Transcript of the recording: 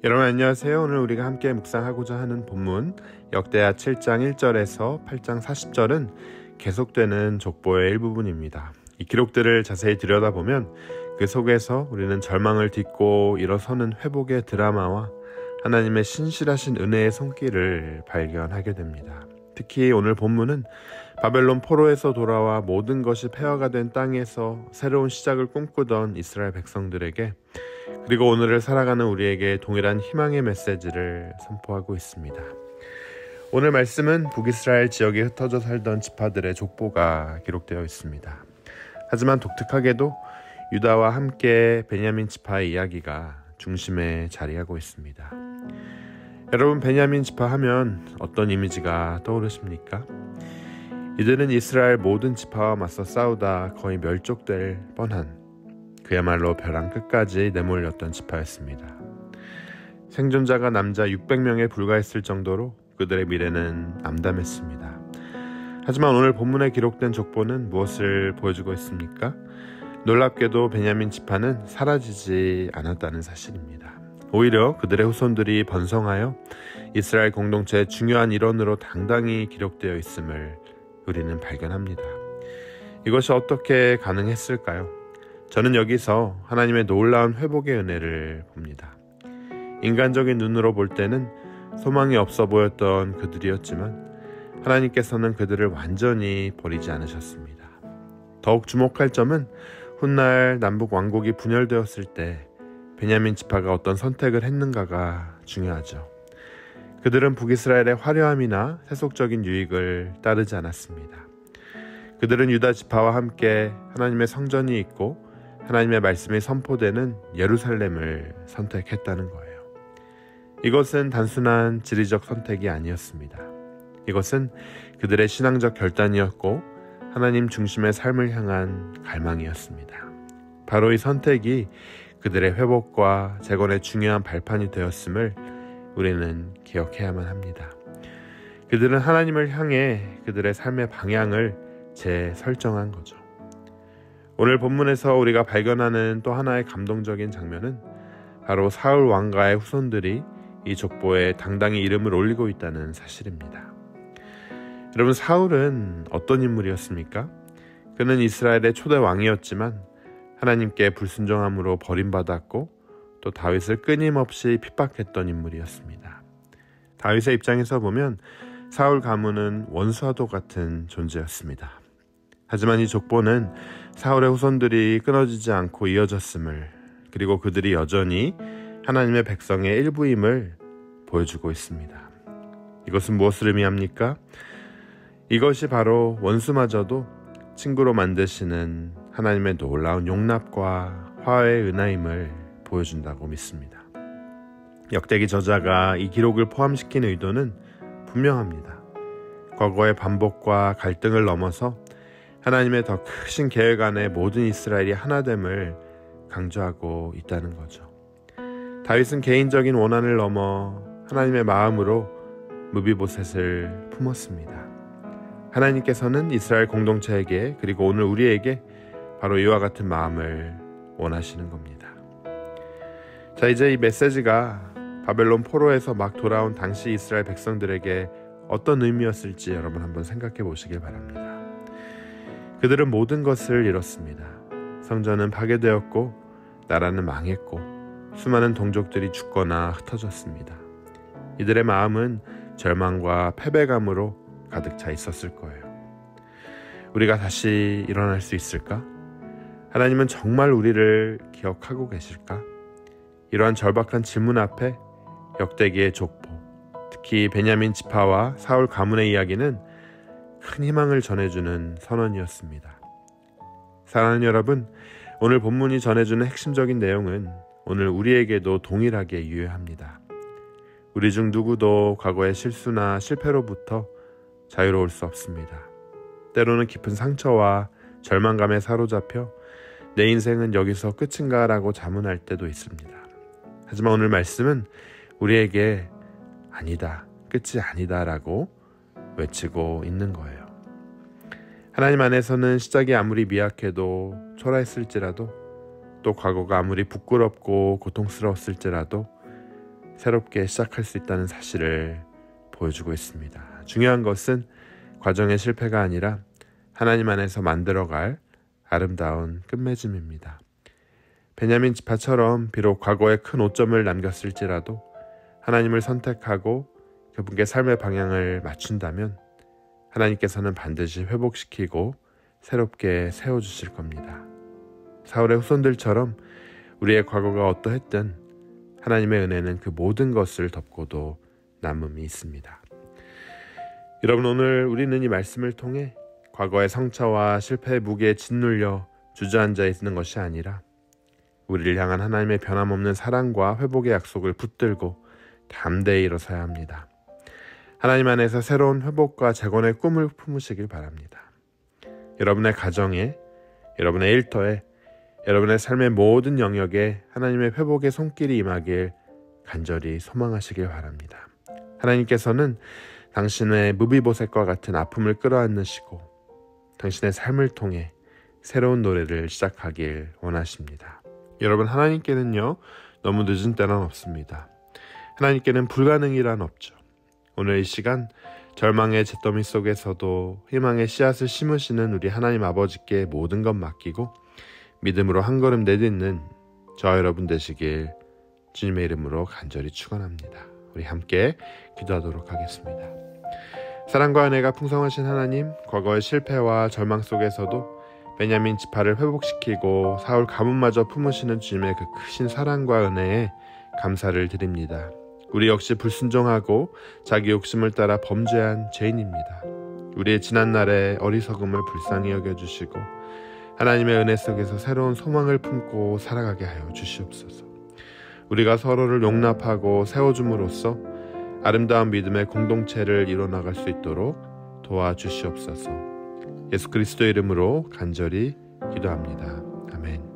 여러분 안녕하세요. 오늘 우리가 함께 묵상하고자 하는 본문 역대하 7장 1절에서 8장 40절은 계속되는 족보의 일부분입니다. 이 기록들을 자세히 들여다보면 그 속에서 우리는 절망을 딛고 일어서는 회복의 드라마와 하나님의 신실하신 은혜의 손길을 발견하게 됩니다. 특히 오늘 본문은 바벨론 포로에서 돌아와 모든 것이 폐허가 된 땅에서 새로운 시작을 꿈꾸던 이스라엘 백성들에게, 그리고 오늘을 살아가는 우리에게 동일한 희망의 메시지를 선포하고 있습니다. 오늘 말씀은 북이스라엘 지역에 흩어져 살던 지파들의 족보가 기록되어 있습니다. 하지만 독특하게도 유다와 함께 베냐민 지파의 이야기가 중심에 자리하고 있습니다. 여러분, 베냐민 지파 하면 어떤 이미지가 떠오르십니까? 이들은 이스라엘 모든 지파와 맞서 싸우다 거의 멸족될 뻔한, 그야말로 벼랑 끝까지 내몰렸던 지파였습니다. 생존자가 남자 600명에 불과했을 정도로 그들의 미래는 암담했습니다. 하지만 오늘 본문에 기록된 족보는 무엇을 보여주고 있습니까? 놀랍게도 베냐민 지파는 사라지지 않았다는 사실입니다. 오히려 그들의 후손들이 번성하여 이스라엘 공동체의 중요한 일원으로 당당히 기록되어 있음을 우리는 발견합니다. 이것이 어떻게 가능했을까요? 저는 여기서 하나님의 놀라운 회복의 은혜를 봅니다. 인간적인 눈으로 볼 때는 소망이 없어 보였던 그들이었지만 하나님께서는 그들을 완전히 버리지 않으셨습니다. 더욱 주목할 점은 훗날 남북 왕국이 분열되었을 때 베냐민 지파가 어떤 선택을 했는가가 중요하죠. 그들은 북이스라엘의 화려함이나 세속적인 유익을 따르지 않았습니다. 그들은 유다 지파와 함께 하나님의 성전이 있고 하나님의 말씀이 선포되는 예루살렘을 선택했다는 거예요. 이것은 단순한 지리적 선택이 아니었습니다. 이것은 그들의 신앙적 결단이었고 하나님 중심의 삶을 향한 갈망이었습니다. 바로 이 선택이 그들의 회복과 재건의 중요한 발판이 되었음을 우리는 기억해야만 합니다. 그들은 하나님을 향해 그들의 삶의 방향을 재설정한 거죠. 오늘 본문에서 우리가 발견하는 또 하나의 감동적인 장면은 바로 사울 왕가의 후손들이 이 족보에 당당히 이름을 올리고 있다는 사실입니다. 여러분, 사울은 어떤 인물이었습니까? 그는 이스라엘의 초대 왕이었지만 하나님께 불순종함으로 버림받았고 또 다윗을 끊임없이 핍박했던 인물이었습니다. 다윗의 입장에서 보면 사울 가문은 원수와도 같은 존재였습니다. 하지만 이 족보는 사울의 후손들이 끊어지지 않고 이어졌음을, 그리고 그들이 여전히 하나님의 백성의 일부임을 보여주고 있습니다. 이것은 무엇을 의미합니까? 이것이 바로 원수마저도 친구로 만드시는 하나님의 놀라운 용납과 화해의 은하임을 보여준다고 믿습니다. 역대기 저자가 이 기록을 포함시킨 의도는 분명합니다. 과거의 반복과 갈등을 넘어서 하나님의 더 크신 계획 안에 모든 이스라엘이 하나됨을 강조하고 있다는 거죠. 다윗은 개인적인 원한을 넘어 하나님의 마음으로 무비보셋을 품었습니다. 하나님께서는 이스라엘 공동체에게, 그리고 오늘 우리에게 바로 이와 같은 마음을 원하시는 겁니다. 자, 이제 이 메시지가 바벨론 포로에서 막 돌아온 당시 이스라엘 백성들에게 어떤 의미였을지 여러분 한번 생각해 보시길 바랍니다. 그들은 모든 것을 잃었습니다. 성전은 파괴되었고 나라는 망했고 수많은 동족들이 죽거나 흩어졌습니다. 이들의 마음은 절망과 패배감으로 가득 차 있었을 거예요. 우리가 다시 일어날 수 있을까? 하나님은 정말 우리를 기억하고 계실까? 이러한 절박한 질문 앞에 역대기의 족보, 특히 베냐민 지파와 사울 가문의 이야기는 큰 희망을 전해주는 선언이었습니다. 사랑하는 여러분, 오늘 본문이 전해주는 핵심적인 내용은 오늘 우리에게도 동일하게 유효합니다. 우리 중 누구도 과거의 실수나 실패로부터 자유로울 수 없습니다. 때로는 깊은 상처와 절망감에 사로잡혀 내 인생은 여기서 끝인가 라고 자문할 때도 있습니다. 하지만 오늘 말씀은 우리에게 아니다, 끝이 아니다 라고 외치고 있는 거예요. 하나님 안에서는 시작이 아무리 미약해도 초라했을지라도, 또 과거가 아무리 부끄럽고 고통스러웠을지라도 새롭게 시작할 수 있다는 사실을 보여주고 있습니다. 중요한 것은 과정의 실패가 아니라 하나님 안에서 만들어갈 아름다운 끝맺음입니다. 베냐민 지파처럼 비록 과거에 큰 오점을 남겼을지라도 하나님을 선택하고 그분께 삶의 방향을 맞춘다면 하나님께서는 반드시 회복시키고 새롭게 세워주실 겁니다. 사울의 후손들처럼 우리의 과거가 어떠했든 하나님의 은혜는 그 모든 것을 덮고도 남음이 있습니다. 여러분, 오늘 우리는 이 말씀을 통해 과거의 상처와 실패의 무게에 짓눌려 주저앉아 있는 것이 아니라 우리를 향한 하나님의 변함없는 사랑과 회복의 약속을 붙들고 담대히 일어서야 합니다. 하나님 안에서 새로운 회복과 재건의 꿈을 품으시길 바랍니다. 여러분의 가정에, 여러분의 일터에, 여러분의 삶의 모든 영역에 하나님의 회복의 손길이 임하길 간절히 소망하시길 바랍니다. 하나님께서는 당신의 무비보셋과 같은 아픔을 끌어안으시고 당신의 삶을 통해 새로운 노래를 시작하길 원하십니다. 여러분, 하나님께는요, 너무 늦은 때는 없습니다. 하나님께는 불가능이란 없죠. 오늘 이 시간 절망의 잿더미 속에서도 희망의 씨앗을 심으시는 우리 하나님 아버지께 모든 것 맡기고 믿음으로 한 걸음 내딛는 저와 여러분 되시길 주님의 이름으로 간절히 축원합니다. 우리 함께 기도하도록 하겠습니다. 사랑과 은혜가 풍성하신 하나님, 과거의 실패와 절망 속에서도 베냐민 지파를 회복시키고 사울 가문마저 품으시는 주님의 그 크신 사랑과 은혜에 감사를 드립니다. 우리 역시 불순종하고 자기 욕심을 따라 범죄한 죄인입니다. 우리의 지난날의 어리석음을 불쌍히 여겨주시고 하나님의 은혜 속에서 새로운 소망을 품고 살아가게 하여 주시옵소서. 우리가 서로를 용납하고 세워줌으로써 아름다운 믿음의 공동체를 이뤄나갈 수 있도록 도와주시옵소서. 예수 그리스도의 이름으로 간절히 기도합니다. 아멘.